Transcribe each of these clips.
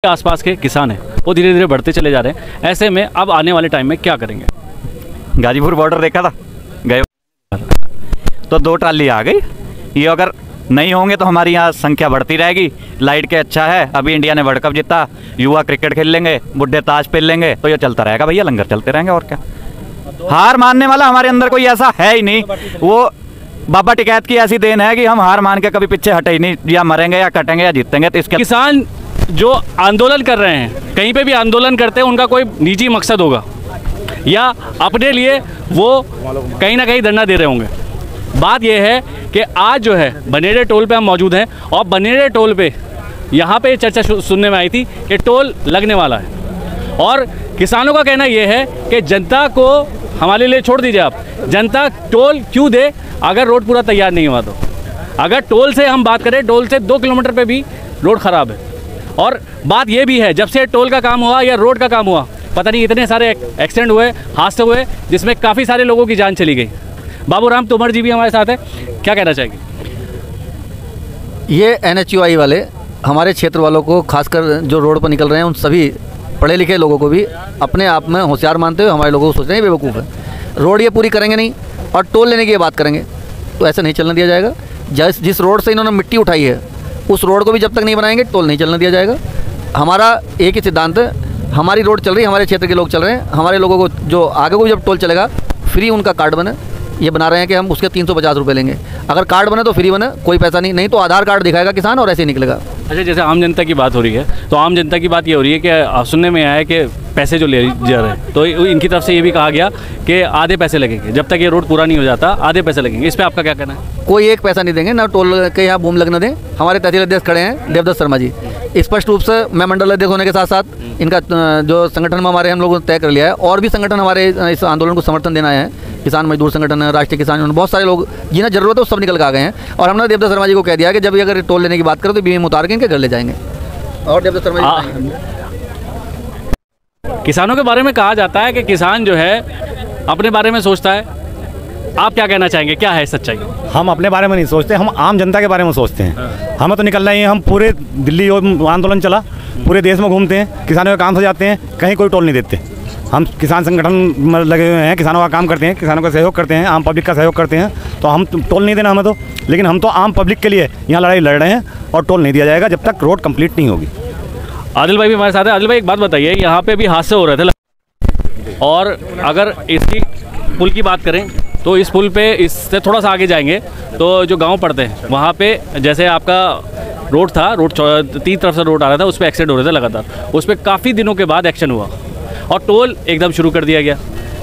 आसपास के किसान हैं वो धीरे धीरे बढ़ते चले जा रहे हैं। ऐसे में अब आने वाले टाइम में क्या करेंगे? गाजीपुर बॉर्डर देखा था गए तो 2 ट्राली आ गई। ये अगर नहीं होंगे तो हमारी यहाँ संख्या बढ़ती रहेगी। लाइट के अच्छा है, अभी इंडिया ने वर्ल्ड कप जीता, युवा क्रिकेट खेल लेंगे, बुढ़े ताश खेल लेंगे, तो ये चलता रहेगा भैया, लंगर चलते रहेंगे और क्या। हार मानने वाला हमारे अंदर कोई ऐसा है ही नहीं। वो बाबा टिकैत की ऐसी देन है कि हम हार मान के कभी पीछे हटे ही नहीं, या मरेंगे या कटेंगे या जीतेंगे। तो इसके किसान जो आंदोलन कर रहे हैं, कहीं पे भी आंदोलन करते हैं, उनका कोई निजी मकसद होगा या अपने लिए वो कहीं ना कहीं धरना दे रहे होंगे। बात यह है कि आज जो है बनेड़े टोल पे हम मौजूद हैं और बनेड़े टोल पे यहाँ पे चर्चा सुनने में आई थी कि टोल लगने वाला है और किसानों का कहना यह है कि जनता को हमारे लिए छोड़ दीजिए, आप जनता टोल क्यों दे अगर रोड पूरा तैयार नहीं हुआ तो। अगर टोल से हम बात करें, टोल से 2 किलोमीटर पे भी रोड ख़राब है। और बात यह भी है, जब से टोल का काम हुआ या रोड का काम हुआ, पता नहीं इतने सारे एक्सीडेंट हुए, हादसे हुए, जिसमें काफ़ी सारे लोगों की जान चली गई। बाबूराम तोमर जी भी हमारे साथ है, क्या कहना चाहेंगे? ये NHUI वाले हमारे क्षेत्र वालों को, खासकर जो रोड पर निकल रहे हैं, उन सभी पढ़े लिखे लोगों को भी अपने आप में होशियार मानते हुए हमारे लोगों को सोच रहे हैं बेवकूफ़ है। रोड ये पूरी करेंगे नहीं और टोल लेने की बात करेंगे तो ऐसा नहीं चलने दिया जाएगा। जिस रोड से इन्होंने मिट्टी उठाई है उस रोड को भी जब तक नहीं बनाएंगे टोल नहीं चलने दिया जाएगा। हमारा एक ही सिद्धांत है, हमारी रोड चल रही है, हमारे क्षेत्र के लोग चल रहे हैं, हमारे लोगों को जो आगे को जब टोल चलेगा फ्री उनका कार्ड बने। ये बना रहे हैं कि हम उसके 350 रुपये लेंगे। अगर कार्ड बने तो फ्री बने, कोई पैसा नहीं तो आधार कार्ड दिखाएगा किसान और ऐसे ही निकलेगा। अच्छा, जैसे आम जनता की बात हो रही है तो आम जनता की बात ये हो रही है कि सुनने में आया है कि पैसे जो ले जा रहे हैं, तो इनकी तरफ से ये भी कहा गया कि आधे पैसे लगेंगे, जब तक ये रोड पूरा नहीं हो जाता आधे पैसे लगेंगे। इस पर आपका क्या कहना है? कोई एक पैसा नहीं देंगे, ना टोल के यहाँ बूम लगने दें। हमारे तहसील अध्यक्ष खड़े हैं देवदत्त शर्मा जी, स्पष्ट रूप से मैं मंडल अध्यक्ष होने के साथ साथ इनका जो संगठन में हमारे हम लोगों ने तय कर लिया है, और भी संगठन हमारे इस आंदोलन को समर्थन देना है, किसान मजदूर संगठन है, राष्ट्रीय किसान यूनियन, बहुत सारे लोग जिन्हें जरूरत है वो सब निकल के आ गए हैं। और हमने देवदत्त शर्मा जी को कह दिया कि जब भी अगर टोल लेने की बात करें तो बीम उतार के इनके घर ले जाएंगे। और देवदत्त शर्मा जी, किसानों के बारे में कहा जाता है कि किसान जो है अपने बारे में सोचता है, आप क्या कहना चाहेंगे, क्या है सच्चाई? हम अपने बारे में नहीं सोचते, हम आम जनता के बारे में सोचते हैं। हमें तो निकलना ही है, हम पूरे दिल्ली आंदोलन चला, पूरे देश में घूमते हैं, किसानों के काम से जाते हैं, कहीं कोई टोल नहीं देते। हम किसान संगठन में लगे हुए हैं, किसानों का काम करते हैं, किसानों का सहयोग करते हैं, आम पब्लिक का सहयोग करते हैं, तो हम टोल नहीं देना हमें तो। लेकिन हम तो आम पब्लिक के लिए यहाँ लड़ाई लड़ रहे हैं और टोल नहीं दिया जाएगा जब तक रोड कंप्लीट नहीं होगी। आदिल भाई भी हमारे साथ है। आदिल भाई, एक बात बताइए, यहाँ पे भी हादसे हो रहे थे और अगर इसकी पुल की बात करें तो इस पुल पे इससे थोड़ा सा आगे जाएंगे तो जो गांव पड़ते हैं वहाँ पे जैसे आपका रोड था, रोड 3 तरफ से रोड आ रहा था, उस पर एक्सीडेंट हो रहे थे लगातार। उस पर काफ़ी दिनों के बाद एक्शन हुआ और टोल एकदम शुरू कर दिया गया।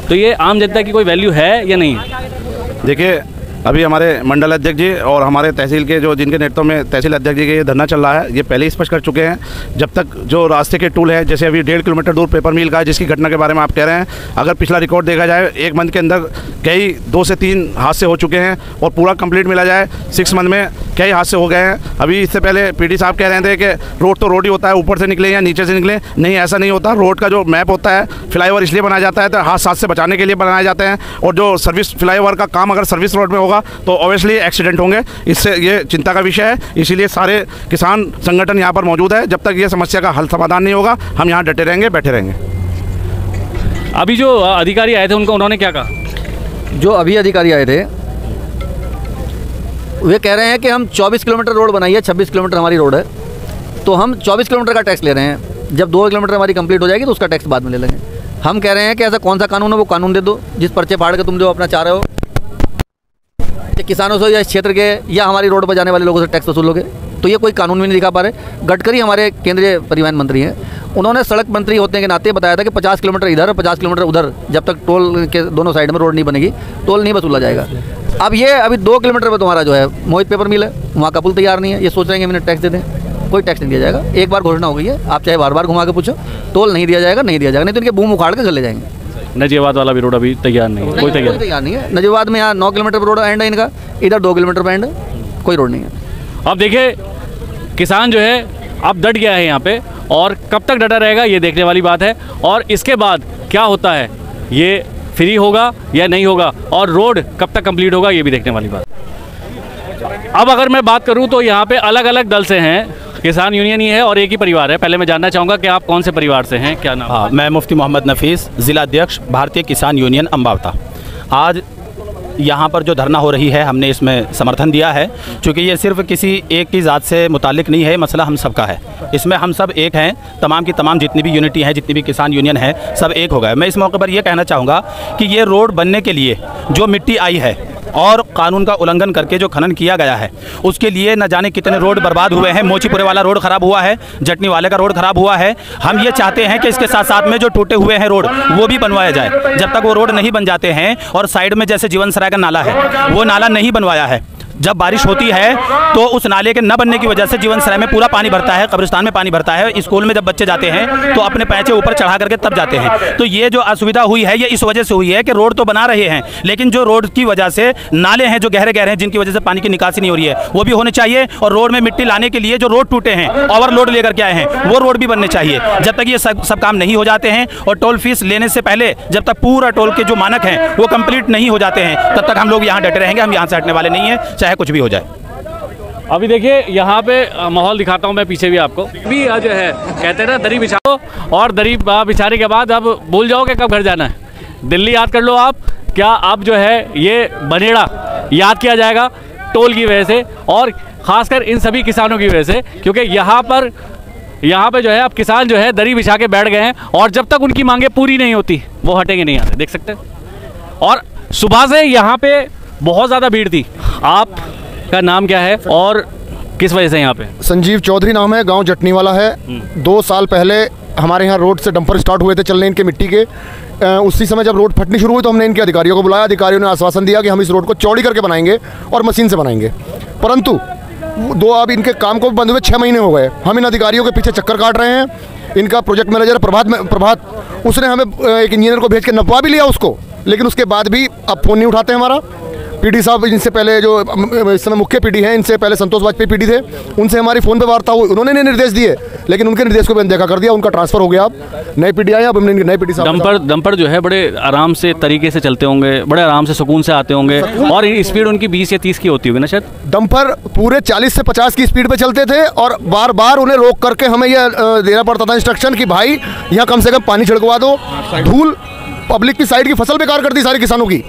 तो ये आम जनता की कोई वैल्यू है या नहीं है? देखिए, अभी हमारे मंडल अध्यक्ष जी और हमारे तहसील के जो जिनके नेतृत्व में तहसील अध्यक्ष जी के ये धरना चल रहा है, ये पहले ही स्पष्ट कर चुके हैं, जब तक जो रास्ते के टूल है, जैसे अभी 1.5 किलोमीटर दूर पेपर मिल का है जिसकी घटना के बारे में आप कह रहे हैं, अगर पिछला रिकॉर्ड देखा जाए 1 मंथ के अंदर कई 2 से 3 हादसे हो चुके हैं और पूरा कंप्लीट मिला जाए 6 मंथ में कई हादसे हो गए हैं। अभी इससे पहले PD साहब कह रहे थे कि रोड तो रोड ही होता है, ऊपर से निकले या नीचे से निकले, नहीं ऐसा नहीं होता। रोड का जो मैप होता है, फ्लाईओवर इसलिए बनाया जाता है तो हादसा से बचाने के लिए बनाए जाते हैं, और जो सर्विस फ्लाईओवर का काम अगर सर्विस रोड में होगा तो ऑब्वियसली एक्सीडेंट होंगे। इससे ये चिंता का विषय है, इसीलिए सारे किसान संगठन यहाँ पर मौजूद है। जब तक ये समस्या का हल समाधान नहीं होगा हम यहाँ डटे रहेंगे, बैठे रहेंगे। अभी जो अधिकारी आए थे उन्होंने क्या कहा? जो अभी अधिकारी आए थे वे कह रहे हैं कि हम 24 किलोमीटर रोड बनाई है, 26 किलोमीटर हमारी रोड है, तो हम 24 किलोमीटर का टैक्स ले रहे हैं। जब 2 किलोमीटर हमारी कंप्लीट हो जाएगी तो उसका टैक्स बाद में ले लेंगे। हम कह रहे हैं कि ऐसा कौन सा कानून है वो कानून दे दो, जिस पर्चे फाड़ के तुम जो अपना चाह रहे हो किसानों से या इस क्षेत्र के या हमारी रोड पर जाने वाले लोगों से टैक्स वसूलोगे, तो ये कोई कानून भी नहीं दिखा पा रहे। गडकरी हमारे केंद्रीय परिवहन मंत्री हैं, उन्होंने सड़क मंत्री होने के नाते बताया था कि 50 किलोमीटर इधर और 50 किलोमीटर उधर, जब तक टोल के दोनों साइड में रोड नहीं बनेगी टोल नहीं वसूला जाएगा। अब ये अभी 2 किलोमीटर पर तुम्हारा जो है मोहित पेपर मिल है, वहाँ का पुल तैयार नहीं है, ये सोच रहे हैं कि मैंने टैक्स दे दें, कोई टैक्स नहीं दिया जाएगा। एक बार घोषणा हो गई है, आप चाहे बार बार घुमा के पूछो, टोल नहीं दिया जाएगा, नहीं दिया जाएगा, नहीं तो इनके बूम उखाड़ के घर ले जाएंगे। नजीबाद वाला भी रोड अभी तैयार नहीं है, कोई तैयार नहीं है। नजीबाद में यहाँ 9 किलोमीटर पर रोड एंड है इनका, इधर 2 किलोमीटर पर एंड है, कोई रोड नहीं है। अब देखिए, किसान जो है अब डट गया है यहाँ पे, और कब तक डटा रहेगा ये देखने वाली बात है, और इसके बाद क्या होता है, ये फ्री होगा या नहीं होगा, और रोड कब तक कंप्लीट होगा ये भी देखने वाली बात। अब अगर मैं बात करूं तो यहाँ पे अलग अलग दल से हैं, किसान यूनियन ही है और एक ही परिवार है। पहले मैं जानना चाहूँगा कि आप कौन से परिवार से हैं, क्या नाम? हाँ, मैं मुफ्ती मोहम्मद नफीस, ज़िला अध्यक्ष भारतीय किसान यूनियन अम्बावता। आज यहाँ पर जो धरना हो रही है हमने इसमें समर्थन दिया है, क्योंकि ये सिर्फ किसी एक की ज़ात से मुतालिक नहीं है, मसला हम सब का है। इसमें हम सब एक हैं, तमाम की तमाम जितनी भी यूनिटी हैं, जितनी भी किसान यूनियन है, सब एक हो गए। मैं इस मौके पर यह कहना चाहूँगा कि ये रोड बनने के लिए जो मिट्टी आई है और कानून का उल्लंघन करके जो खनन किया गया है, उसके लिए न जाने कितने रोड बर्बाद हुए हैं। मोचीपुरे वाला रोड ख़राब हुआ है, जटनी वाले का रोड ख़राब हुआ है। हम ये चाहते हैं कि इसके साथ साथ में जो टूटे हुए हैं रोड वो भी बनवाया जाए। जब तक वो रोड नहीं बन जाते हैं, और साइड में जैसे जीवन सराय का नाला है, वो नाला नहीं बनवाया है, जब बारिश होती है तो उस नाले के न बनने की वजह से जीवन सराय में पूरा पानी भरता है, कब्रिस्तान में पानी भरता है। स्कूल में जब बच्चे जाते हैं तो अपने पैचे ऊपर चढ़ा करके तब जाते हैं। तो ये जो असुविधा हुई है ये इस वजह से हुई है कि रोड तो बना रहे हैं, लेकिन जो रोड की वजह से नाले हैं जो गहरे गहरे हैं, जिनकी वजह से पानी की निकासी नहीं हो रही है, वो भी होने चाहिए। और रोड में मिट्टी लाने के लिए जो रोड टूटे हैं, ओवरलोड लेकर के आए हैं, वो रोड भी बनने चाहिए। जब तक ये सब काम नहीं हो जाते हैं और टोल फीस लेने से पहले जब तक पूरा टोल के जो मानक हैं वो कंप्लीट नहीं हो जाते हैं, तब तक हम लोग यहाँ डटे रहेंगे। हम यहाँ से हटने वाले नहीं हैं, चाहे कुछ भी हो जाए। अभी देखिए यहाँ पे माहौल दिखाता हूँ मैं पीछे भी आपको। भी जो है कहते हैं ना, दरी बिछाओ, और दरी बिछाने के बाद अब भूल जाओ कि कब घर जाना है। दिल्ली याद कर लो आप, क्या अब जो है ये बनेड़ा याद किया जाएगा टोल की वजह से, और ख़ासकर इन सभी किसानों की वजह से, क्योंकि यहाँ पे जो है अब किसान जो है दरी बिछा के बैठ गए हैं, और जब तक उनकी मांगे पूरी नहीं होती वो हटेंगे नहीं यहाँ से, देख सकते हैं। और सुबह से यहाँ पे बहुत ज़्यादा भीड़ थी। आपका नाम क्या है और किस वजह से यहाँ पे? संजीव चौधरी नाम है, गांव जटनी वाला है। 2 साल पहले हमारे यहाँ रोड से डंपर स्टार्ट हुए थे चलने इनके मिट्टी के। उसी समय जब रोड फटनी शुरू हुई तो हमने इनके अधिकारियों को बुलाया। अधिकारियों ने आश्वासन दिया कि हम इस रोड को चौड़ी करके बनाएंगे और मशीन से बनाएंगे, परंतु अब इनके काम को बंद हुए 6 महीने हो गए। हम इन अधिकारियों के पीछे चक्कर काट रहे हैं। इनका प्रोजेक्ट मैनेजर प्रभात उसने हमें एक इंजीनियर को भेज के नपवा भी लिया उसको, लेकिन उसके बाद भी अब फ़ोन नहीं उठाते हमारा। पीडी साहब इनसे पहले जो इस समय मुख्य पीडी हैं, इनसे पहले संतोष वाजपेयी पीडी थे, उनसे हमारी फ़ोन पे वार्ता हुई, उन्होंने निर्देश दिए, लेकिन उनके निर्देश को भी अनदेखा कर दिया। उनका ट्रांसफ़र हो गया, अब नए पीडी आए, अब हमने नए पीडी साहब। डंपर जो है बड़े आराम से तरीके से चलते होंगे, बड़े आराम से सुकून से आते होंगे, और स्पीड उनकी 20 या 30 की होती होगी ना शायद। डंपर पूरे 40 से 50 की स्पीड पे चलते थे, और बार बार उन्हें रोक करके हमें यह देना पड़ता था इंस्ट्रक्शन कि भाई यहाँ कम से कम पानी छिड़कवा दो। धूल पब्लिक की साइड की फसल बेकार कर दी सारी किसानों की,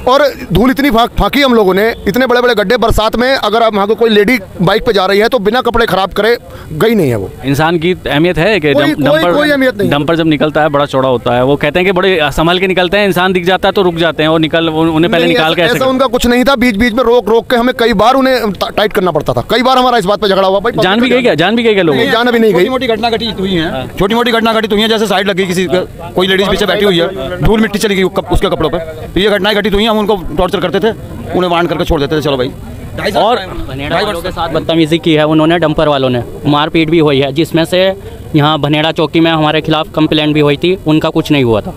और धूल इतनी फाँकी हम लोगों ने, इतने बड़े बड़े गड्ढे बरसात में। अगर आप वहाँ को कोई लेडी बाइक पे जा रही है तो बिना कपड़े खराब करे गई नहीं है। वो इंसान की अहमियत है कि कोई अहमियत नहीं। डंपर जब निकलता है बड़ा चौड़ा होता है, वो कहते हैं कि बड़े संभल के निकलते हैं, इंसान दिख जाता है तो रुक जाते हैं और उन्हें पहले निकाल के। ऐसा उनका कुछ नहीं था, बीच बीच में रोक के हमें कई बार उन्हें टाइट करना पड़ता था। कई बार हमारा इस बात पर झगड़ा हुआ। भाई जान भी गई क्या? जान भी गई क्या लोगों? जान अभी नहीं गई। छोटी मोटी घटना घटी हुई है, छोटी मोटी घटना घटी हुई है, जैसे साइड लग गई किसी कोई लेडीज पीछे बैठी हुई है, धूल मिट्टी चली गई उसके कपड़ों पर, तो ये घटनाएं घटी हुई हैं। हम उनको टॉर्चर करते थे, उन्हें वार्न करके छोड़ देते थे, चलो भाई। और भनेड़ा वालों के साथ बदतमीजी की है उन्होंने, डंपर वालों ने मारपीट भी हुई है, जिसमें से यहाँ भनेड़ा चौकी में हमारे खिलाफ कंप्लेंट भी हुई थी, उनका कुछ नहीं हुआ था।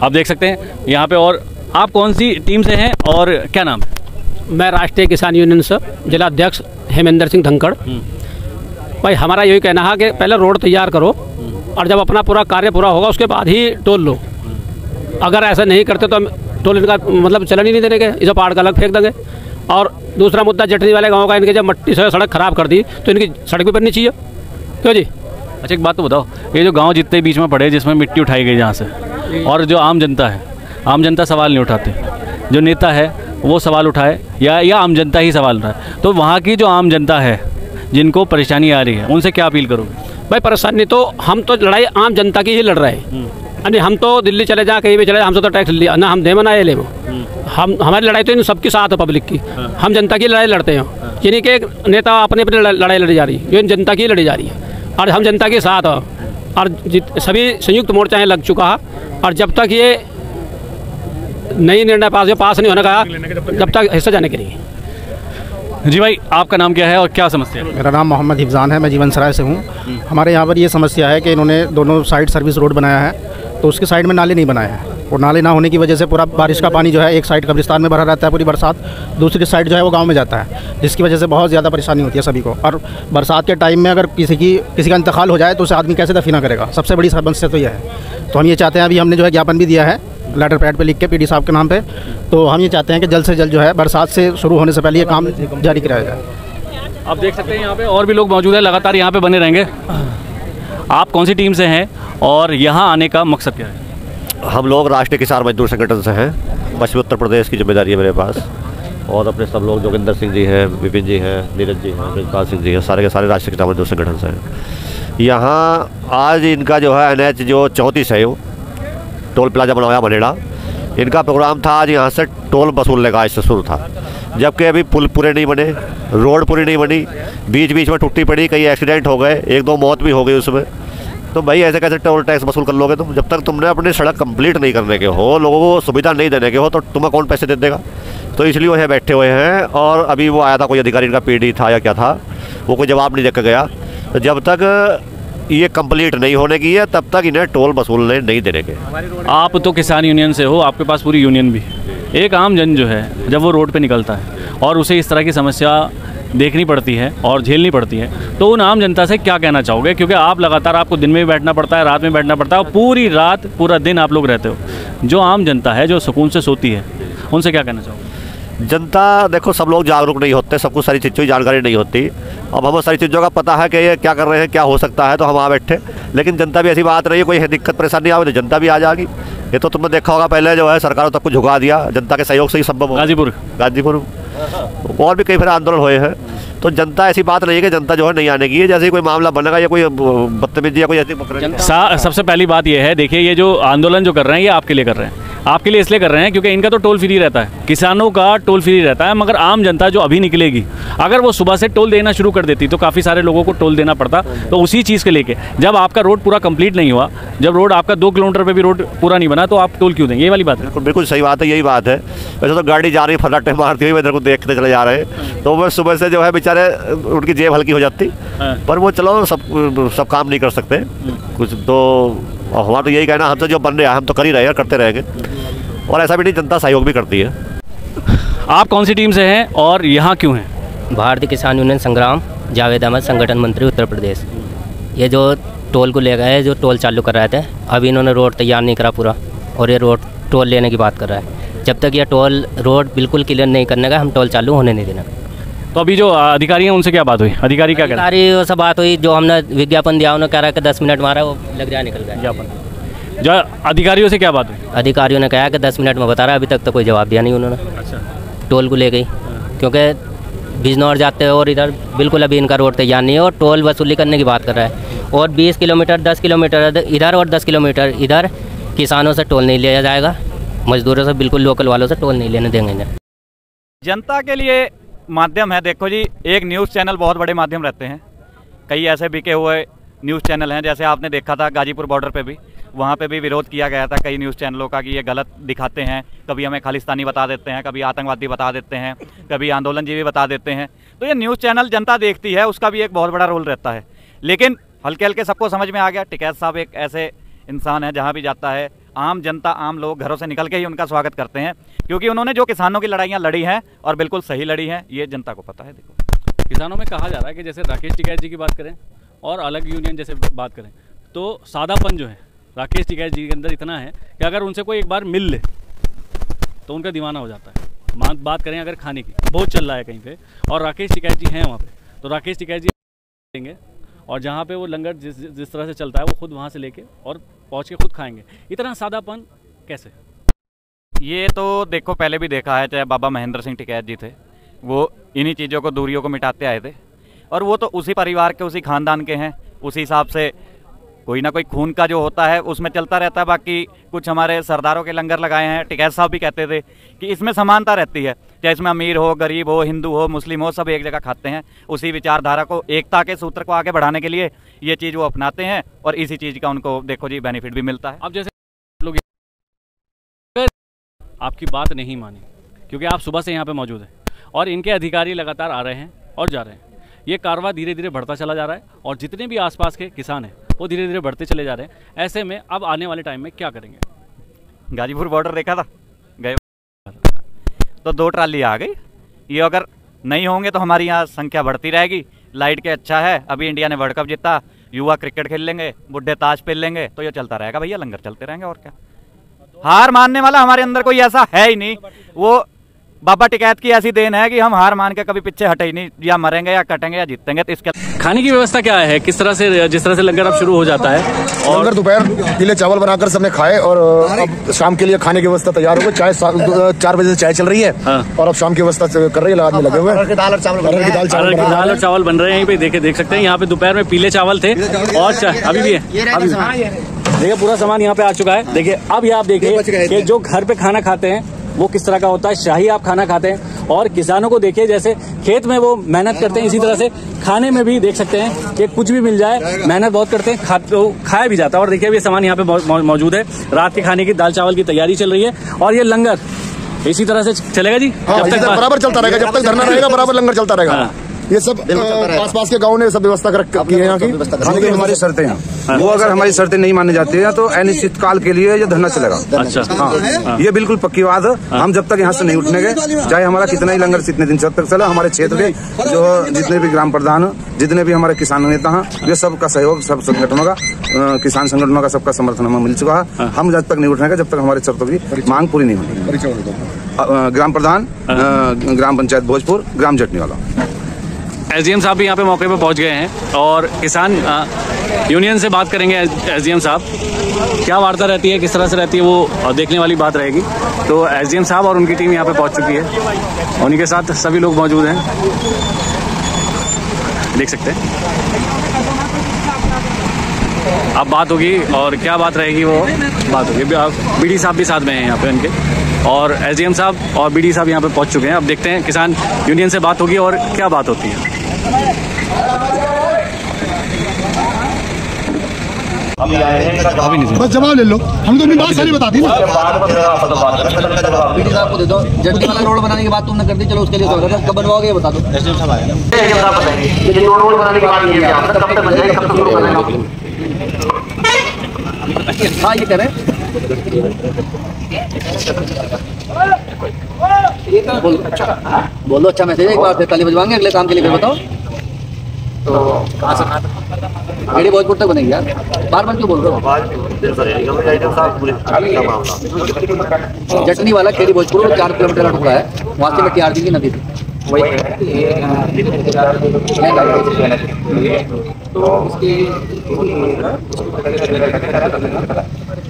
आप देख सकते हैं यहाँ पे। और आप कौन सी टीम से हैं और क्या नाम है? मैं राष्ट्रीय किसान यूनियन से जिला अध्यक्ष हेमेंद्र सिंह धनखड़। भाई हमारा यही कहना है कि पहले रोड तैयार करो, और जब अपना पूरा कार्य पूरा होगा उसके बाद ही टोल लो। अगर ऐसा नहीं करते तो हम टोल इनका मतलब चलन ही नहीं देने के, इसे पहाड़ का अलग फेंक देंगे। और दूसरा मुद्दा जटनी वाले गांव का, इनके जब मट्टी से सड़क खराब कर दी तो इनकी सड़क भी बननी चाहिए, क्यों जी? अच्छा एक बात तो बताओ, ये जो गांव जितने बीच में पड़े जिसमें मिट्टी उठाई गई जहाँ से, और जो आम जनता है, आम जनता सवाल नहीं उठाते, जो नेता है वो सवाल उठाए या आम जनता ही सवाल उठाए, तो वहाँ की जो आम जनता है जिनको परेशानी आ रही है उनसे क्या अपील करोगे? भाई परेशानी तो हम तो लड़ाई आम जनता की ही लड़ रहे हैं। यानी हम तो दिल्ली चले जाएँ, कहीं भी चले जाए, हमसे तो टैक्स लिया ना, हम दे ना ये ले। हम हमारी लड़ाई तो इन सबके साथ है, पब्लिक की। हम जनता की लड़ाई लड़ते हैं, यानी कि एक नेता अपनी अपनी लड़ाई लड़ी जा रही है, जो इन जनता की लड़ी जा रही है, और हम जनता के साथ हैं। और सभी संयुक्त मोर्चा लग चुका है, और जब तक ये नई निर्णय पास नहीं होने का, जब तक हिस्सा जाने के लिए। जी भाई, आपका नाम क्या है और क्या समस्या है? मेरा नाम मोहम्मद हिफजान है, मैं जीवन सराय से हूँ। हमारे यहाँ पर ये समस्या है कि इन्होंने दोनों साइड सर्विस रोड बनाया है, तो उसके साइड में नाले नहीं बनाए हैं, और नाले ना होने की वजह से पूरा बारिश का पानी जो है एक साइड कब्रिस्तान में भरा रहता है पूरी बरसात, दूसरी साइड जो है वो गांव में जाता है, जिसकी वजह से बहुत ज़्यादा परेशानी होती है सभी को। और बरसात के टाइम में अगर किसी का इंतकाल हो जाए तो उसे आदमी कैसे दफीना करेगा, सबसे बड़ी समस्या तो यह है। तो हम ये चाहते हैं, अभी हमने जो है ज्ञापन भी दिया है लेटर पैड पे लिख के पीडी साहब के नाम पे, तो हम ये चाहते हैं कि जल्द से जल्द जो है बरसात से शुरू होने से पहले ये काम जारी कराया जाए। आप देख सकते हैं यहाँ पे और भी लोग मौजूद हैं, लगातार यहाँ पे बने रहेंगे। आप कौन सी टीम से हैं और यहाँ आने का मकसद क्या है? हम लोग राष्ट्रीय किसान मजदूर संगठन से हैं। पश्चिमी उत्तर प्रदेश की जिम्मेदारी है मेरे पास, और अपने सब लोग जोगिंदर सिंह जी हैं, विपिन जी हैं, नीरज जी हैं, ब्रजपाल सिंह जी हैं, सारे के सारे राष्ट्रीय किसान मजदूर संगठन से हैं। यहाँ आज इनका जो है NH जो 34 है, टोल प्लाजा बनवाया भनेड़ा, इनका प्रोग्राम था आज यहाँ से टोल वसूलने का, इससे शुरू था। जबकि अभी पुल पूरे नहीं बने, रोड पूरी नहीं बनी, बीच बीच में टूटी पड़ी, कई एक्सीडेंट हो गए, 1-2 मौत भी हो गई उसमें। तो भाई ऐसे कैसे टोल टैक्स वसूल कर लोगे तुम? जब तक तुमने अपनी सड़क कंप्लीट नहीं करने के हो, लोगों को सुविधा नहीं देने के हो, तो तुम्हें कौन पैसे दे देगा? तो इसलिए वो यहाँ बैठे हुए हैं। और अभी वो आया था कोई अधिकारी, इनका PD था या क्या था, वो कोई जवाब नहीं देकर गया। तो जब तक ये कंप्लीट नहीं होने की है तब तक इन्हें टोल वसूलने नहीं देने के। आप तो किसान यूनियन से हो, आपके पास पूरी यूनियन भी है। एक आम जन जो है जब वो रोड पे निकलता है और उसे इस तरह की समस्या देखनी पड़ती है और झेलनी पड़ती है, तो उन आम जनता से क्या कहना चाहोगे? क्योंकि आप लगातार, आपको दिन में भी बैठना पड़ता है, रात में बैठना पड़ता है, और पूरी रात पूरा दिन आप लोग रहते हो। जो आम जनता है जो सुकून से सोती है, उनसे क्या कहना चाहोगे? जनता देखो, सब लोग जागरूक नहीं होते, सबको सारी चीज़ों की जानकारी नहीं होती। अब हमें सारी चीज़ों का पता है कि ये क्या कर रहे हैं, क्या हो सकता है, तो हम आ बैठे। लेकिन जनता भी ऐसी बात नहीं है, कोई दिक्कत परेशानी आवे तो जनता भी आ जाएगी। ये तो तुमने देखा होगा, पहले जो है सरकारों तक को झुका दिया, जनता के सहयोग से ही संभव हो। गाजीपुर और भी कई फिर आंदोलन हुए हैं। तो जनता ऐसी बात नहीं है कि जनता जो है नहीं आने की है। जैसे कोई मामला बनेगा या कोई बदतमीजी या कोई ऐसी सबसे पहली बात यह है, देखिए ये जो आंदोलन जो कर रहे हैं ये आपके लिए कर रहे हैं। आपके लिए इसलिए कर रहे हैं क्योंकि इनका तो टोल फ्री रहता है, किसानों का टोल फ्री रहता है, मगर आम जनता जो अभी निकलेगी, अगर वो सुबह से टोल देना शुरू कर देती तो काफ़ी सारे लोगों को टोल देना पड़ता। तो उसी चीज़ के लेके जब आपका रोड पूरा कंप्लीट नहीं हुआ, जब रोड आपका 2 किलोमीटर पे भी रोड पूरा नहीं बना, तो आप टोल क्यों देंगे? ये वाली बात है। बिल्कुल सही बात है, यही बात है। वैसे तो गाड़ी जा रही है, फटाटे मारती हुई, इधर को देखते चले जा रहे हैं, तो वो सुबह से जो है बेचारे उनकी जेब हल्की हो जाती। पर वो चलो सब काम नहीं कर सकते कुछ, तो हमारा तो यही कहना, हमसे जो बन रहा है हम तो कर ही रहे हैं, करते रहेंगे। और ऐसा भी नहीं, जनता सहयोग भी करती है। आप कौन सी टीम से हैं और यहाँ क्यों हैं? भारतीय किसान यूनियन संग्राम, जावेद अहमद, संगठन मंत्री उत्तर प्रदेश। ये जो टोल को ले गए, जो टोल चालू कर रहे थे, अभी इन्होंने रोड तैयार नहीं करा पूरा, और ये रोड टोल लेने की बात कर रहा है। जब तक ये टोल रोड बिल्कुल क्लियर नहीं करने का, हम टोल चालू होने नहीं देना। तो अभी जो अधिकारी हैं उनसे क्या बात हुई? अधिकारी क्या कह रहे हैं? अधिकारी से बात हुई, जो हमने विज्ञापन दिया उन्होंने कह रहा है कि 10 मिनट मारा, वो लग जाए निकल गया विज्ञापन। जो अधिकारियों से क्या बात हुई? अधिकारियों ने कहा कि 10 मिनट में बता रहा है, अभी तक तो कोई जवाब दिया नहीं उन्होंने। अच्छा। टोल को ले गई, क्योंकि बिजनौर जाते हैं और इधर बिल्कुल अभी इनका रोड तैयार नहीं है, और टोल वसूली करने की बात कर रहा है। और 20 किलोमीटर 10 किलोमीटर इधर और 10 किलोमीटर इधर किसानों से टोल नहीं लिया जाएगा, मजदूरों से, बिल्कुल लोकल वालों से टोल नहीं लेने देंगे। जनता के लिए माध्यम है। देखो जी, एक न्यूज़ चैनल बहुत बड़े माध्यम रहते हैं, कई ऐसे बिके हुए न्यूज़ चैनल हैं। जैसे आपने देखा था गाजीपुर बॉर्डर पे भी, वहाँ पे भी विरोध किया गया था कई न्यूज़ चैनलों का कि ये गलत दिखाते हैं, कभी हमें खालिस्तानी बता देते हैं, कभी आतंकवादी बता देते हैं, कभी आंदोलनजीवी बता देते हैं। तो ये न्यूज़ चैनल जनता देखती है, उसका भी एक बहुत बड़ा रोल रहता है। लेकिन हल्के हल्के सबको समझ में आ गया, टिकैत साहब एक ऐसे इंसान है, जहाँ भी जाता है आम जनता, आम लोग घरों से निकल के ही उनका स्वागत करते हैं, क्योंकि उन्होंने जो किसानों की लड़ाइयाँ लड़ी हैं और बिल्कुल सही लड़ी हैं, ये जनता को पता है। देखो, किसानों में कहा जा रहा है कि जैसे राकेश टिकैत जी की बात करें और अलग यूनियन जैसे बात करें, तो सादापन जो है राकेश टिकैत जी के अंदर इतना है कि अगर उनसे कोई एक बार मिल ले तो उनका दीवाना हो जाता है। बात करें अगर खाने की, बहुत चल रहा है कहीं पे, और राकेश टिकैत जी हैं वहाँ पे, तो राकेश टिकैत जी देंगे, और जहाँ पे वो लंगर जिस तरह से चलता है वो खुद वहाँ से लेके और पहुँच के खुद खाएंगे। इतना सादापन कैसे? ये तो देखो, पहले भी देखा है, चाहे बाबा महेंद्र सिंह टिकैत जी थे, वो इन्हीं चीज़ों को, दूरियों को मिटाते आए थे, और वो तो उसी परिवार के, उसी खानदान के हैं। उसी हिसाब से कोई ना कोई खून का जो होता है उसमें चलता रहता है। बाकी कुछ हमारे सरदारों के लंगर लगाए हैं, टिकैत साहब भी कहते थे कि इसमें समानता रहती है, चाहे इसमें अमीर हो, गरीब हो, हिंदू हो, मुस्लिम हो, सब एक जगह खाते हैं। उसी विचारधारा को, एकता के सूत्र को आगे बढ़ाने के लिए ये चीज़ वो अपनाते हैं, और इसी चीज़ का उनको देखो जी बेनिफिट भी मिलता है। अब जैसे लोग आपकी बात नहीं मानी, क्योंकि आप सुबह से यहाँ पे मौजूद हैं और इनके अधिकारी लगातार आ रहे हैं और जा रहे हैं, ये कारवां धीरे धीरे बढ़ता चला जा रहा है, और जितने भी आसपास के किसान हैं वो धीरे धीरे बढ़ते चले जा रहे हैं। ऐसे में अब आने वाले टाइम में क्या करेंगे? गाजीपुर बॉर्डर देखा था, गए तो 2 ट्राली आ गई। ये अगर नहीं होंगे तो हमारी यहाँ संख्या बढ़ती रहेगी। लाइट के अच्छा है, अभी इंडिया ने वर्ल्ड कप जीता, युवा क्रिकेट खेल लेंगे, बुढ़े ताश खेल लेंगे, तो ये चलता रहेगा भैया, लंगर चलते रहेंगे। और क्या, हार मानने वाला हमारे अंदर कोई ऐसा है ही नहीं। वो बाबा टिकैत की ऐसी देन है कि हम हार मान के कभी पीछे हटे ही नहीं, या मरेंगे या कटेंगे या जीतेंगे। तो इसके खाने की व्यवस्था क्या है, किस तरह से, जिस तरह से लंगर अब शुरू हो जाता है? और लंगर दोपहर पीले चावल बनाकर सबने खाए और अब शाम के लिए खाने की व्यवस्था तैयार हो गई। चाय 4 बजे से चाय चल रही है और अब शाम की व्यवस्था कर रही है, आदमी लगे हुए हैं। दाल और चावल बन रहे हैं यहीं पे देख सकते हैं। यहाँ पे दोपहर में पीले चावल थे और चाय अभी भी है। देखिए पूरा सामान यहाँ पे आ चुका है। देखिए अब ये आप देखिए कि जो घर पे खाना खाते हैं वो किस तरह का होता है, शाही आप खाना खाते हैं। और किसानों को देखिए जैसे खेत में वो मेहनत करते हैं, इसी तरह से खाने में भी देख सकते हैं कि कुछ भी मिल जाए, मेहनत बहुत करते हैं, खाया भी जाता है। और देखिए ये सामान यहाँ पे मौजूद है। रात के खाने की दाल चावल की तैयारी चल रही है और ये लंगर इसी तरह से चलेगा जी, जब तक बराबर चलता रहेगा, जब तक धरना रहेगा बराबर लंगर चलता रहेगा। ये सब आस-पास के गाँव ने सब व्यवस्था की है यहाँ की। खाने की हमारी शर्तें हैं, वो अगर हमारी शर्तें नहीं मानी जाती हैं तो अनिश्चित काल के लिए ये धरना चलेगा। अच्छा, हाँ, ये बिल्कुल पक्की बात है। हम जब तक यहाँ से नहीं उठनेंगे, चाहे हमारा कितना ही लंगर कितने दिन तक चला, हमारे क्षेत्र के जो जितने भी ग्राम प्रधान, जितने भी हमारे किसान नेता हैं, ये सबका सहयोग, सब संगठनों का, किसान संगठनों का सबका समर्थन हमें मिल चुका है। हम जब तक नहीं उठनेंगे, जब तक हमारे शर्तों की मांग पूरी नहीं होगी। ग्राम प्रधान, ग्राम पंचायत भोजपुर, ग्राम जटनी वाला। एसडीएम साहब भी यहाँ पे मौके पे पहुँच गए हैं और किसान यूनियन से बात करेंगे। एसडीएम साहब, क्या वार्ता रहती है, किस तरह से रहती है, वो देखने वाली बात रहेगी। तो एसडीएम साहब और उनकी टीम यहाँ पे पहुँच चुकी है, उन्हीं के साथ सभी लोग मौजूद हैं, देख सकते हैं। अब बात होगी और क्या बात रहेगी वो बात होगी। बीडी साहब भी साथ में हैं यहाँ पे उनके, और एसडीएम साहब और बीडी साहब यहाँ पे पहुँच चुके हैं। अब देखते हैं किसान यूनियन से बात होगी और क्या बात होती है। बस जवाब ले लो, हम तो अपनी बात सारी बता दी ना। बीडी साहब को दे दो, जल्दी वाला रोड बनाने की बात तुमने कर दी, चलो उसके लिए कब बनवाओगे ये बता दो। रोड बनाने की बात नहीं है, कब तक बन जाएगा, कब तक शुरू करेंगे? हाँ ये करें, बोलो अच्छा मैसेज है, एक बार फिर ताली बजवाएंगे अगले काम के लिए। फिर बताओ तो कहाँ से मेरी भोजपुर तक बनेगी यार, बार बार क्यों बोल रहे हो? जटनी वाला खेड़ी भोजपुर 4 किलोमीटर का टुकड़ा है, वहाँ से मिट्टी आरती की नदी थी।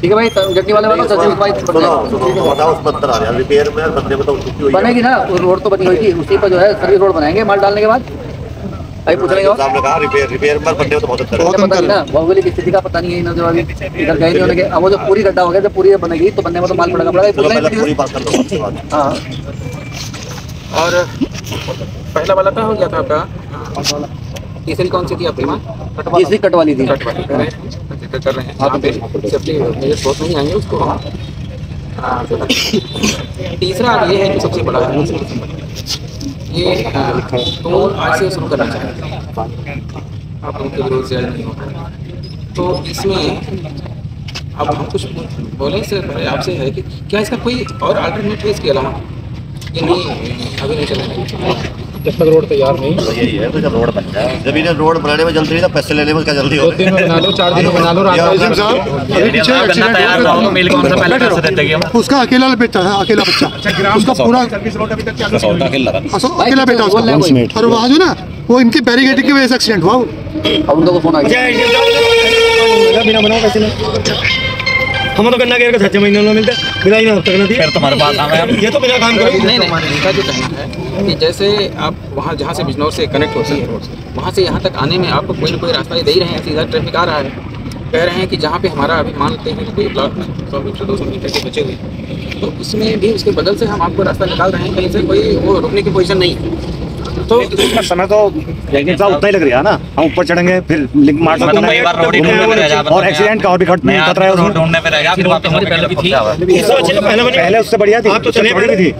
ठीक है भाई, जटनी वाले वाला बनेगी ना, रोड तो बनी हुई थी, उसी पर जो है सर्विस रोड बनाएंगे माल डालने के बाद। अभी पूछने रिपेयर पर बंदे तो बहुत अच्छा पता नहीं ना, भौगोलिक स्थिति का पता नहीं है, जो अभी इधर गए नहीं होने के। अब वो जो पूरी गड्ढा हो गया, जब पूरी बनेगी तो बनने में तो माल पड़ेगा। हाँ, और पहला वाला क्या हो गया था आपका? तीसरी कौन सी थी आपकी माँ? तीसरी कट वाली थी। कर रहे हैं यहाँ पे मेरे सोच नहीं आएंगे उसको। तीसरा ये है जो सबसे बड़ा है, ये तो आज से शुरू करना चाहिए, आप उनके विरोध से नहीं होगा। तो इसमें अब हम कुछ बोले सर आपसे है कि क्या इसका कोई और अल्टरनेट है इसके अलावा? ये नहीं, अभी नहीं चलेगा जब तक रोड तैयार नहीं। तो यही है, तो जब रोड बन जाए, जब इन्हें रोड बनाने में जल्दी नहीं था, पैसे लेने में क्या जल्दी हो? 2 दिन में बना लो, 4 दिन में बना लो। उसका अकेला बेटा है, अकेला बच्चा, उसका पूरा अकेला बेटा उसका, और वहाँ जो ना वो इनकी बैरिकेडिंग की वजह से एक्सीडेंट हुआ। उन लोगों को फोन आ गया, बिना बनाओ कैसे हम तो गन्ना के 6 महीने में मिलते बिना ही हफ्ते करना थी। फिर तुम्हारे पास आए, ये तो बिना काम करे नहीं। इनका जो कहना है कि जैसे आप वहाँ जहाँ से बिजनौर से कनेक्ट होती है, वहाँ से यहाँ तक आने में आपको कोई ना कोई रास्ता दे ही रहे हैं, सीधा ट्रैफिक आ रहा है। कह रहे हैं कि जहाँ पे हमारा अभी मान लेते हैं कि कोई ब्लॉक में 100-200 मीटर के बचे हुए, तो उसमें भी उसके बगल से हम आपको रास्ता निकाल रहे हैं, कहीं से कोई वो रुकने की पोजीशन नहीं है। तो इसका समय तो उतना ही लग रहा है ना, हम ऊपर चढ़ेंगे फिर लिंक मार सकते हैं और एक्सीडेंट का और भी खतरा है उसमें। पहले उससे बढ़िया थी, तो चले बढ़ी थी,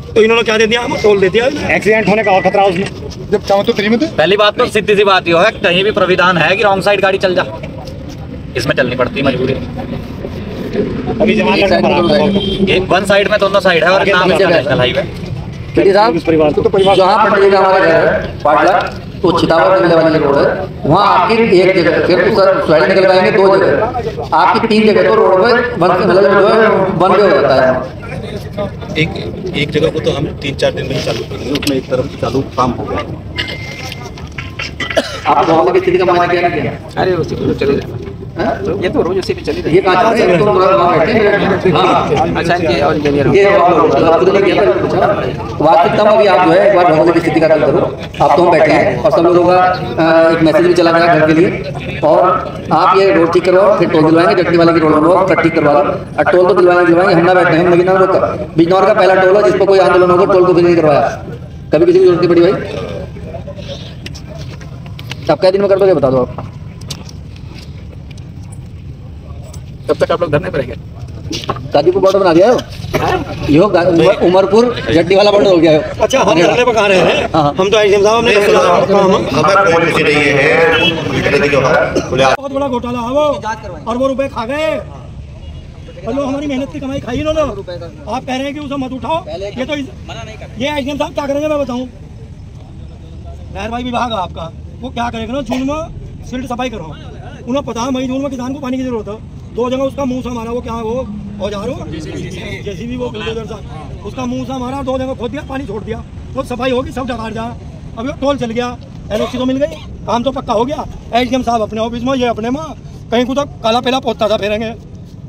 तो इन्होंने क्या दे दिया, हम तोल दे दिया, एक्सीडेंट होने का और खतरा उसमें। जब चाहो तो फ्री में थे। पहली बात तो सीधी सी बात ये है, कहीं भी प्राविधान है कि रॉन्ग साइड गाड़ी चल जा, इसमें चलनी पड़ती है मजबूरी। अभी एक 1 साइड में दोनों साइड है और नाम है नेशनल हाईवे। साहब जहाँ पटरी का हमारा घर है पाटला, तो छितावर निकलने वाली रोड है, वहाँ आपकी एक जगह फिर तो स्लाइड निकल पाएंगे, 2 जगह आपकी 3 जगह तो रोड पर बन हो जाता है। एक जगह को तो हम 3-4 दिन में ही चालू करेंगे, उसमें एक तरफ चालू काम हो गया। आप मोहल्ले की स्थिति का मायना क्या किया? अरे उसी को चले जाना, ये तो रोज उसी पे चले ये कहाँ जाते हैं? तो बैठे हैं। हाँ अच्छा, ये और इंजीनियर ये वास्तविकता में अभी आप जो है एक बार मोहल्ले की स्थिति का करो। आप तो हम बैठे हैं और सब लोगों का एक मैसेज भी चला गया घर के लिए, और आप ये रोड ठीक करवाओ, फिर टोल दिलवाएंगे, जटनी वाले की रोड बनवाओ, फिर ठीक करवा लो। और टोल तो दिलवाएंगे, हम ना बैठे हैं, हम नगीना रोका बिजनौर का पहला टोल है जिस पर कोई आंदोलन होगा, टोल को भी नहीं करवाया, कभी किसी की जरूरत नहीं पड़ी भाई। अब क्या दिन में कर दोगे बता दो आप? कब तक आप लोग धरने पर रहेंगे? गाजीपुर बॉर्डर बना दिया हो, यो उमरपुर जट्टी वाला बॉर्डर हो गया है। अच्छा, हम धरने पर कहाँ रहे हैं? हम तो आईसीएम साहब बहुत बड़ा घोटाला है वो, अरबों रुपए खा गए और लोग हमारी मेहनत की कमाई खाई इन्होंने। आप कह रहे हैं कि उसे मत उठाओ, ये तो ये आईसीएम साहब क्या करेंगे मैं बताऊँ? नहरवाई विभाग है आपका, वो क्या करेगा ना, जून में सिल्ट सफाई करो, उन्हें पता है मई जून में किसान को पानी की जरूरत है। 2 जगह उसका मुंह से मारा, वो क्या वो औजार हो जेसीबी वो बुलडोजर सा, उसका मुंह से मारा, 2 जगह खोद दिया, पानी छोड़ दिया, वो सफाई होगी, सब डकार जा। अभी टोल चल गया, एनओसी तो मिल गई, काम तो पक्का हो गया। एसडीएम साहब अपने ऑफिस में, ये अपने में, कहीं को तो काला पीला पोता था फेरेंगे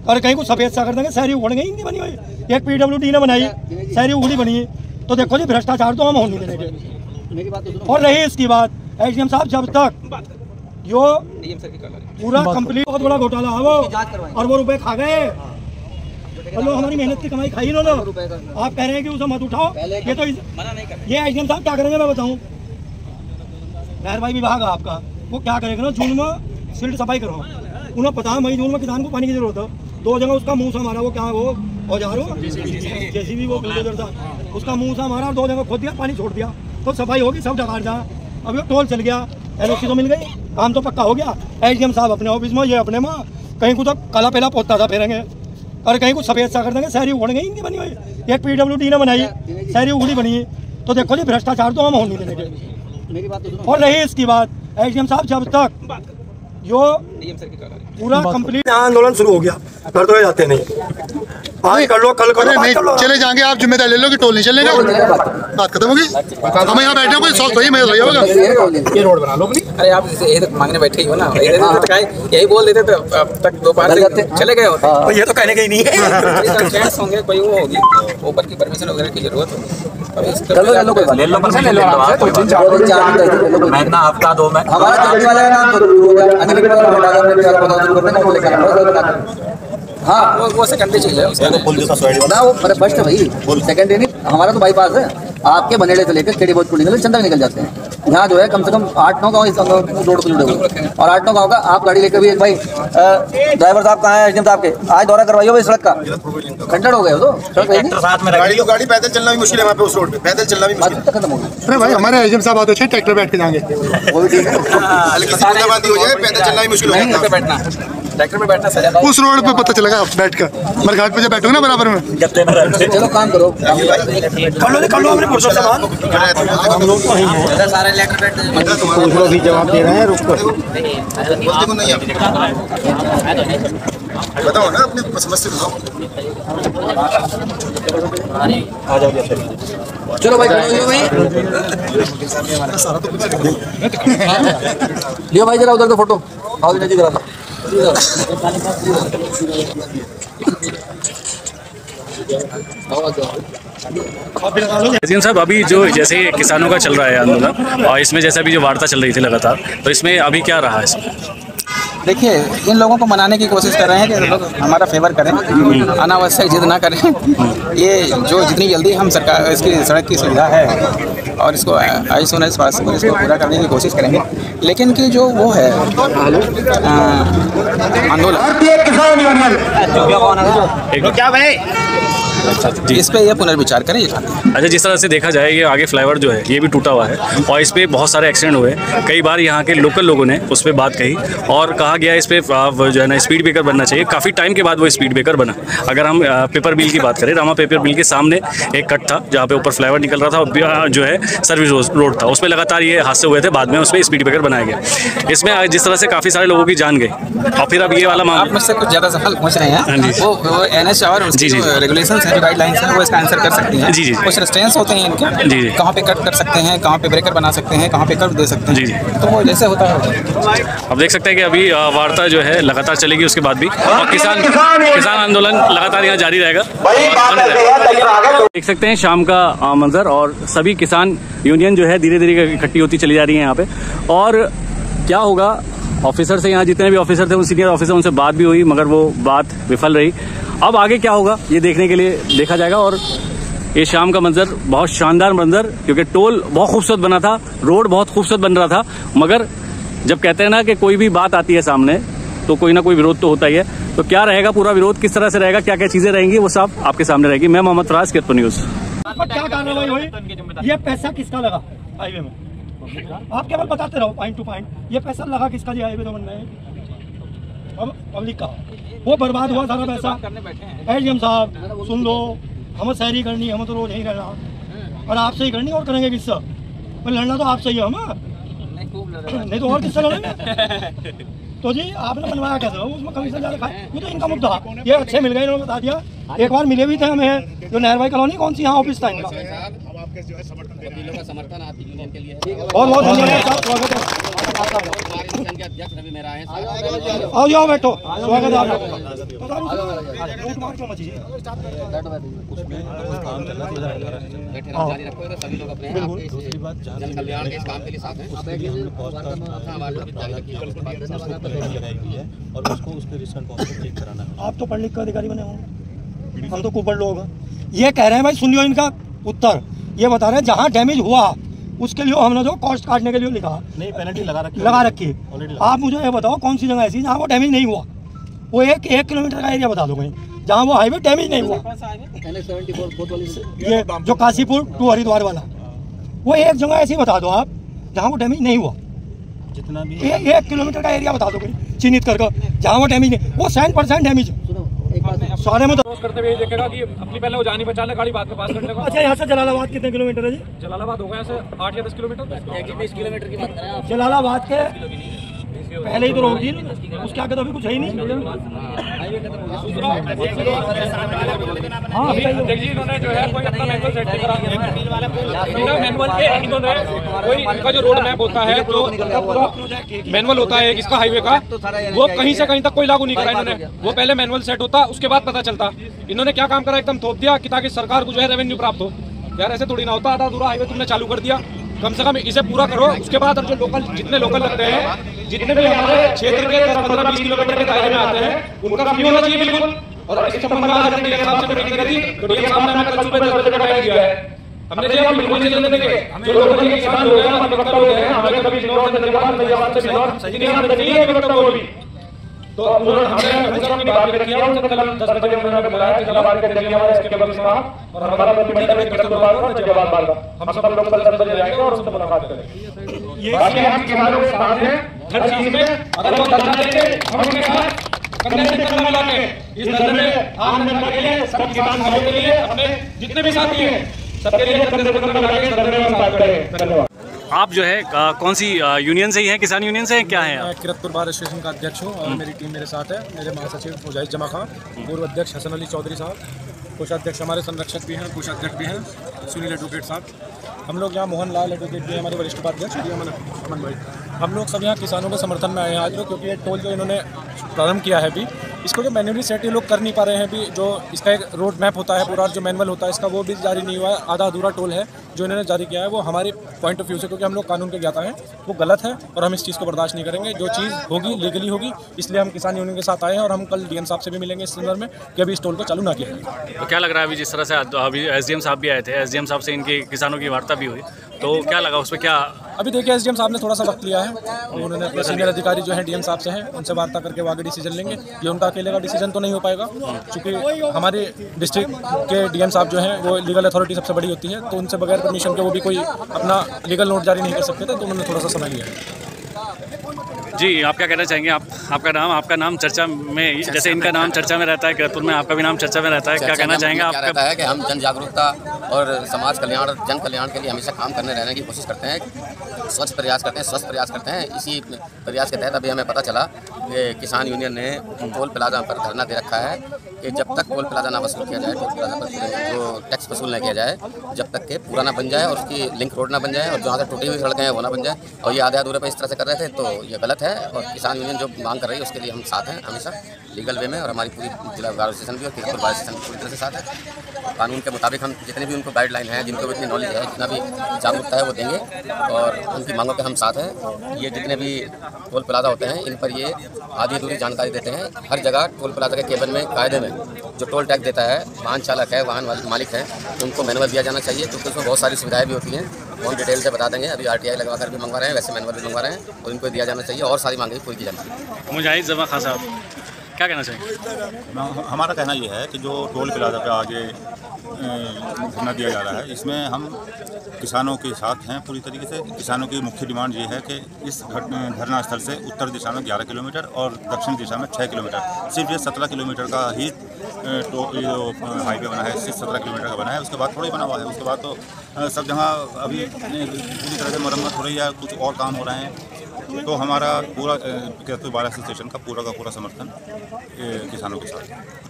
और कहीं को सफेद सा कर देंगे। शहरी उगड़ गई नहीं बनी हुई, एक PWD ने बनाई, शहरी उगड़ी बनी। तो देखो जी, भ्रष्टाचार तो हम होने देंगे। और रही इसकी बात, एसडीएम साहब जब तक यो पूरा कंप्लीट, बहुत बड़ा घोटाला है वो, अरबों रुपए खा गए और लोग हमारी मेहनत की कमाई खाई इन्होंने। आप कह रहे हैं कि उसे मत उठाओ, ये तो ये आईसीएम साहब क्या करेंगे मैं बताऊं? नहरवाई विभाग है आपका, वो क्या करेगा ना, जून में सिल्ट सफाई करो, उन्हें पता है मई जून में किसान को पानी की जरूरत है। 2 जगह उसका मुंह से मारा, वो क्या वो औजार हो जेसीबी वो बुलडोजर सा, उसका मुंह से मारा, 2 जगह खोद दिया, पानी छोड़ दिया, तो सफाई होगी, सब डकार जा। अभी टोल चल गया, एनओसी तो मिल गई, काम तो पक्का हो गया। एसडीएम साहब अपने ऑफिस में, ये अपने में, कहीं को तो काला पीला पोता था फेरेंगे और कहीं को सफेद सा कर देंगे। शहरी उगड़ गई नहीं बनी हुई, एक PWD ने बनाई, शहरी उगड़ी बनी। तो देखो जी, भ्रष्टाचार तो हम होने देंगे। और रही इसकी बात, एसडीएम साहब जब तक यो पूरा कंप्लीट आंदोलन शुरू हो गया, कर दो जाते नहीं, आज कर लो, कल करो, नहीं चले जाएंगे, आप जिम्मेदारी ले लो कि टोल नहीं चलेगा, बात खत्म होगी। हम यहाँ बैठे हैं, कोई सॉल्व थोड़ी मैं होगा, ये रोड बना लो अपनी। अरे आप यही तक मांगने बैठे ही हो ना, यही बोल देते तो अब तक 2 बार चले गए होते। ये तो कहने का ही नहीं है, होंगे कोई वो होगी, ऊपर की परमिशन वगैरह की जरूरत होगी। हफ्ता 2 में हमारा चलने वाला का काम शुरू हो गया, हाँ वो सेकेंडरी चीज है, ना वो फर्स्ट है भाई, सेकेंडरी नहीं। हमारा तो बाईपास है, आपके बनेड़े से लेकर खेड़ी बहुत निकल चंदा निकल जाते हैं। यहाँ जो है कम से कम 8-9 गाँव इस रोड पर जुड़े हुए, और 8-9 गाँव का आप गाड़ी लेकर भी, भाई ड्राइवर साहब कहाँ है एसडीएम साहब के, आज दौरा करवाइए भाई सड़क का, कंडक्टर हो गए हो तो सड़क गाड़ी पैदल चलना भी मुश्किल है वहाँ पे, उस रोड पे पैदल चलना भी मुश्किल है, खत्म हो गया। अरे भाई हमारे एसडीएम साहब आते हैं, ट्रैक्टर बैठ के जाएंगे, वो भी ठीक है, पैदल चलना भी मुश्किल हो बैठना, ट्रैक्टर में बैठना सजा। उस रोड पे पता चलेगा बैठ कर, मरघाट पे जब बैठोगे ना बराबर में। चलो काम करो, कर लो अपने पुरुषों सामान, हम लोग तो हैं सारे लेटर बैठ भी जवाब दे रहे हैं, रुक कर बताओ ना अपनी समस्या बताओ। आ जाओ चलो भाई, लियो भाई जरा उधर का फोटो, आओ जी करा लो। एसडीएम साहब, अभी जो जैसे किसानों का चल रहा है आंदोलन, और इसमें जैसे अभी जो वार्ता चल रही थी लगातार, तो इसमें अभी क्या रहा है इसमें? देखिए, इन लोगों को मनाने की कोशिश कर रहे हैं कि लोग हमारा फेवर करें, अनावश्यक जिद ना करें। ये जो जितनी जल्दी हम सरकार इसकी सड़क की सुविधा है और इसको आयुष्मान स्वास्थ्य को इसको पूरा करने की कोशिश करेंगे, लेकिन कि जो वो है आंदोलन, क्या भाई हैं। इस पे ये पुनर्विचार करें ये चाहते हैं। अच्छा, जिस तरह से देखा जाए ये आगे फ्लाईओवर जो है ये भी टूटा हुआ है और इस पर बहुत सारे एक्सीडेंट हुए। कई बार यहाँ के लोकल लोगों ने उस पर बात कही और कहा गया इस पर जो है ना स्पीड ब्रेकर बनना चाहिए। काफ़ी टाइम के बाद वो स्पीड ब्रेकर बना। अगर हम पेपर मिल की बात करें, रामा पेपर मिल के सामने एक कट था जहाँ पे ऊपर फ्लाईओवर निकल रहा था और जो है सर्विस रोड था, उसमें लगातार ये हादसे हुए थे। बाद में उस पर स्पीड ब्रेकर बनाया गया। इसमें जिस तरह से काफ़ी सारे लोगों की जान गई और फिर अब ये वाला मामला आप मुझसे कुछ ज़्यादा सवाल पूछ रहे हैं। वो NH और उसकी रेगुलेशंस हैं, गाइडलाइंस हैं, वो इसका आंसर कर सकती हैं। जी। कुछ रेस्ट्रेंट्स होते हैं इनके, कहाँ पे कट कर सकते हैं, कहाँ पे ब्रेकर बना सकते हैं, कहाँ पे कर्व दे सकते हैं। जी। तो वो जैसे होता है। अब देख सकते हैं कि अभी वार्ता जो है लगातार चलेगी, उसके बाद भी और किसान आंदोलन लगातार यहाँ जारी रहेगा। देख सकते हैं शाम का मंजर और सभी किसान यूनियन जो है धीरे धीरे इकट्ठी होती चली जा रही है यहाँ पे। और क्या होगा, ऑफिसर से यहाँ जितने भी ऑफिसर थे उन सीनियर ऑफिसर उनसे बात भी हुई मगर वो बात विफल रही। अब आगे क्या होगा ये देखने के लिए देखा जाएगा। और ये शाम का मंजर बहुत शानदार मंजर, क्योंकि टोल बहुत खूबसूरत बना था, रोड बहुत खूबसूरत बन रहा था, मगर जब कहते हैं ना कि कोई भी बात आती है सामने तो कोई ना कोई विरोध तो होता ही है। तो क्या रहेगा पूरा विरोध, किस तरह से रहेगा, क्या क्या चीजें रहेंगी, वो सब आपके सामने रहेगी। मैं मोहम्मद फराज, कीरतपुर न्यूज़। क्या कार्रवाई हुई, ये पैसा किसका लगा हाईवे में? आप केवल बताते रहो पॉइंट टू पॉइंट, ये पैसा लगा किसका जी हाईवे तो बनना है? अब पब्लिक का वो बर्बाद हुआ सारा पैसा। एडीएम साहब सुन लो, हमें शहरी करनी, हमें तो रोज यही करना और आपसे ही करनी, और करेंगे किससे? लड़ना तो आपसे ही है, हमें नहीं तो और किससे लड़ेंगे? तो जी आपने बनवाया कैसे? उसमें कमीशन ज़्यादा खाए, ये तो इनका मुद्दा। ये अच्छे मिल गए, इन्होंने बता दिया। एक बार मिले भी थे हमें, जो नहरबाई कॉलोनी कौन सी यहाँ ऑफिस था इनका। बहुत बहुत धन्यवाद, स्वागत है। आओ जाओ बैठो, स्वागत है आप तो पढ़ लिख कर अधिकारी बने होंगे, हम तो कुपड़ लोग हैं। ये कह रहे हैं भाई, सुन लो इनका उत्तर, ये बता रहे हैं जहाँ डैमेज हुआ उसके लिए हमने जो कॉस्ट काटने के लिए लिखा नहीं, पेनल्टी लगा रखी है। आप मुझे ये बताओ कौन सी जगह ऐसी जहाँ वो डैमेज नहीं हुआ? वो एक किलोमीटर का एरिया बता दो कहीं जहाँ वो हाईवे डैमेज नहीं हुआ। ये जो काशीपुर टू हरिद्वार वाला, वो एक जगह ऐसी बता दो आप जहाँ वो डैमेज नहीं हुआ। जितना भी 1 किलोमीटर का एरिया बता दो कहीं चिन्हित करके जहाँ वो डैमेज नहीं, वो 100% डैमेज सारे में तो करते हुए देखेगा कि अपनी पहले वो जानी बचा ले, गाड़ी बाद में पास करने को। अच्छा, यहाँ से जलालाबाद कितने किलोमीटर है जी? जलालाबाद होगा यहाँ से 8 या 10 किलोमीटर। 20 किलोमीटर की बात करें आप। जलालाबाद के पहले ही तो रोक दी, उसके आगे तो अभी कुछ है ही नहीं। हाँ, देखिए इन्होंने जो है कोई अपना मैनुअल सेट नहीं करा, मैनुअल के इन्होंने कोई इनका जो रोड मैप होता है, जो पूरा मैनुअल होता है इसका हाईवे का, वो कहीं से कहीं तक कोई लागू नहीं करा इन्होंने। वो पहले मैनुअल सेट होता, उसके बाद पता चलता। इन्होंने क्या काम करा, एकदम थोप दिया कि ताकि सरकार को जो है रेवेन्यू प्राप्त हो। यार ऐसे थोड़ी ना होता, आधा अधूरा हाईवे तुमने चालू कर दिया, कम से कम इसे पूरा करो। उसके बाद अब जो लोकल जितने लोकल लगते हैं, जितने भी हमारे क्षेत्र के 10-15-20 किलोमीटर के दायरे में आते हैं, उनका फ्री होना चाहिए बिल्कुल। और इस संबंध में आज हमने डीएम साहब से मीटिंग करी थी, तो डीएम साहब ने हमें कल सुबह 10 बजे का टाइम दिया है। हमने जो बिल्कुल चलने देंगे, जो लोकल के किसान लोग हैं, हमारे वक्ता लोग हैं, हमें कभी इंदौर से धन्यवाद, फैजाबाद से इंदौर, सही नहीं हमें नहीं है वक्ता वो भी। तो उन्होंने हमने अपनी बात रखी है, उनसे कल 10 बजे उन्होंने बुलाया कि जलालाबाद के जरिए हमारे इसके बगल में और हमारा प्रतिनिधिमंडल एक कस्तूरबा और नजफबाद बाग का, हम सब लोग कल 10 बजे जाएंगे और उनसे मुलाकात करेंगे। बाकी हम किसानों के साथ हैं हर चीज में, अगर वो धरना देंगे हम उनके साथ कंधे से कंधा मिला के इस धरने में आम जनता के लिए, सब किसान भाइयों के लिए, अपने जितने भी साथी हैं सबके लिए कंधे से कंधा मिला के इस धरने में हम साथ करेंगे। धन्यवाद। आप जो है कौन सी यूनियन से ही हैं, किसान यूनियन से हैं, क्या है? मैं कीरतपुर बार स्टेशन का अध्यक्ष हूँ और मेरी टीम मेरे साथ है। मेरे महासचिव मुजाहिद जमा खां, पूर्व अध्यक्ष हसन अली चौधरी साहब, कोषाध्यक्ष हमारे संरक्षक भी हैं, कोषाध्यक्ष भी हैं सुनील एडवोकेट साहब, हम लोग यहाँ मोहन लाल एडवोकेट भी हैं, हमारे वरिष्ठ उपाध्यक्ष अमन भाई। हम लोग सब यहाँ किसानों के समर्थन में आए हैं आज लोग, क्योंकि ये टोल जो इन्होंने प्रारंभ किया है अभी, इसको जो मैन्युअली सेट ये लोग कर नहीं पा रहे हैं अभी। जो इसका एक रोड मैप होता है पूरा, जो मैनुअल होता है इसका, वो भी जारी नहीं हुआ है, आधा अधूरा टोल है। जो इन्होंने जारी किया है वो हमारे पॉइंट ऑफ व्यू से, क्योंकि हम लोग कानून के ज्ञाता हैं, वो गलत है और हम इस चीज़ को बर्दाश्त नहीं करेंगे। जो चीज़ होगी लीगली होगी, इसलिए हम किसान यूनियन के साथ आए हैं और हम कल डीएम साहब से भी मिलेंगे इस संदर्भ में कि अभी इस टोल को चालू ना किया जाए। तो क्या लग रहा है अभी जिस तरह से अभी एसडीएम साहब भी आए थे, एसडीएम साहब से इनकी किसानों की वार्ता भी हुई, तो क्या लगा उस पर? क्या अभी देखिए एसडीएम साहब ने थोड़ा सा वक्त लिया है और उन्होंने अपने सीनियर अधिकारी जो है डीएम साहब से हैं, उनसे वार्ता करके वो आगे डिसीजन लेंगे। ये उनका अकेले का डिसीजन तो नहीं हो पाएगा, क्योंकि हमारे डिस्ट्रिक्ट के डीएम साहब जो हैं वो लीगल अथॉरिटी सबसे बड़ी होती है, तो उनसे बगैर परमिशन के वो भी कोई अपना लीगल नोट जारी नहीं कर सकते थे, तो उन्होंने थोड़ा सा समय लिया है। जी, आप क्या कहना चाहेंगे? आपका नाम चर्चा में, जैसे इनका नाम चर्चा में रहता है, कीरतपुर में आपका भी नाम चर्चा में रहता है, क्या कहना चाहेंगे आप? क्या रहता है कि हम जन जागरूकता और समाज कल्याण और जन कल्याण के लिए हमेशा काम करने रहने की कोशिश करते हैं, स्वच्छ प्रयास करते हैं। इसी प्रयास के तहत अभी हमें पता चला कि किसान यूनियन ने टोल प्लाजा पर धरना दे रखा है कि जब तक टोल प्लाजा ना वसूल किया जाए, टोल प्लाजा पर जो टैक्स वसूल नहीं किया जाए, जब तक के पूरा ना बन जाए और उसकी लिंक रोड ना बन जाए और जहाँ से टूटी हुई सड़कें हैं वो ना बन जाए। और ये आधे अधूरे पर इस तरह से कर रहे थे, तो ये गलत है। और किसान यूनियन जो मांग कर रही है उसके लिए हम साथ हैं हमेशा लीगल वे में, और हमारी पूरी जिला बार एसोसिएशन भी और कीरतपुर बार एसोसिएशन पूरी तरह से साथ है। कानून के मुताबिक हम जितने भी उनको गाइडलाइन है, जिनको भी इतनी नॉलेज है, जितना भी जागरूकता है वो देंगे और उनकी मांगों के हम साथ हैं। ये जितने भी टोल प्लाजा होते हैं इन पर ये आधी अधूरी जानकारी देते हैं। हर जगह टोल प्लाजा के केबिन में कायदे में जो टोल टैक्स देता है, वाहन चालक है, वाहन मालिक है, उनको मैनुअल दिया जाना चाहिए, क्योंकि उसमें बहुत सारी सुविधाएं भी होती हैं। वो डिटेल से बता देंगे। अभी आरटीआई लगवा कर भी मंगवा रहे हैं, वैसे मैनुअल भी मंगवा रहे हैं और इनको दिया जाना चाहिए और सारी मांगें पूरी की जानी चाहिए। मुजाहिद जमा खान साहब क्या कहना चाहिए? हमारा कहना ये है कि जो टोल प्लाजा पे आगे धरना दिया जा रहा है, इसमें हम किसानों के साथ हैं पूरी तरीके से। किसानों की मुख्य डिमांड ये है कि इस धरना स्थल से उत्तर दिशा में 11 किलोमीटर और दक्षिण दिशा में 6 किलोमीटर, सिर्फ ये 17 किलोमीटर का ही हाईवे बना है, सिर्फ 17 किलोमीटर का बना है। उसके बाद थोड़ा ही बना हुआ है, उसके बाद तो सब जगह अभी पूरी तरह से मरम्मत हो रही है, कुछ और काम हो रहे हैं। तो हमारा पूरा कीरतपुर बार एसोसिएशन का पूरा समर्थन किसानों के साथ है।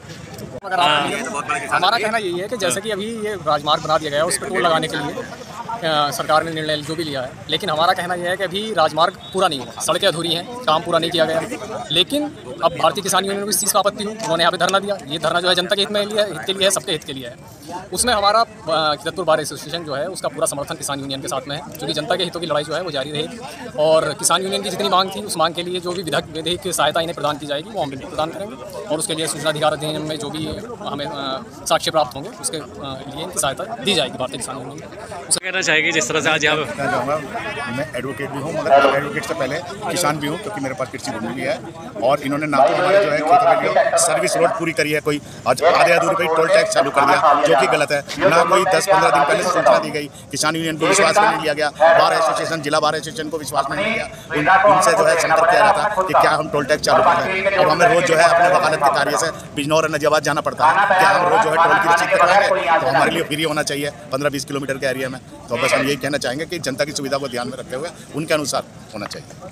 हमारा कहना यही है कि जैसे कि अभी ये राजमार्ग बना दिया गया है, उस पर टोल लगाने के लिए सरकार ने निर्णय जो भी लिया है, लेकिन हमारा कहना यह है कि अभी राजमार्ग पूरा नहीं हुआ, सड़कें अधूरी हैं, काम पूरा नहीं किया गया। लेकिन अब भारतीय किसान यूनियन को इस चीज़ का आपत्ति हुई, उन्होंने यहाँ पे धरना दिया। ये धरना जो है जनता के हित के लिए है, सबके हित के लिए है। उसमें हमारा कीरतपुर बार एसोसिएशन जो है उसका पूरा समर्थन किसान यूनियन के साथ में है, क्योंकि जनता के हितों की लड़ाई जो है वो जारी रहेगी और किसान यूनियन की जितनी मांग थी उस मांग के लिए जो भी विधिक सहायता इन्हें प्रदान की जाएगी वो हम बिल्कुल प्रदान करेंगे और उसके लिए सूचना अधिकार अधिनियम में जो भी हमें साक्ष्य प्राप्त होंगे उसके लिए इनकी सहायता दी जाएगी भारतीय किसान यूनियन को। उसका कहना चाहेगी जिस तरह से आज यहाँ मैं एडवोकेट भी हूँ, मगर एडवोकेट से पहले किसान भी हूँ, क्योंकि मेरे पास कृषि भूमि भी है। और इन्होंने ना तो हमारे जो है खेती सर्विस रोड पूरी करी है, कोई आधे अधूरे पे टोल टैक्स चालू कर दिया, जो कि गलत है। ना कोई 10-15 दिन पहले सूचना दी गई, किसान यूनियन को विश्वास में नहीं लिया गया, बार एसोसिएशन जिला बार एसोसिएशन को विश्वास में नहीं लिया गया। उनसे जो है संपर्क किया जाता कि क्या हम टोल टैक्स चालू कर रहे हैं। अब हमें रोज जो है अपने वकालत के कार्य से बिजनौर और नजियाबाद जाना पड़ता है, क्या हम रोज जो है टोल की रसीद कटवाएंगे? तो हमारे लिए फ्री होना चाहिए 15-20 किलोमीटर के एरिया में। तो बस हम यही कहना चाहेंगे कि जनता की सुविधा को ध्यान में रखते हुए उनके अनुसार होना चाहिए।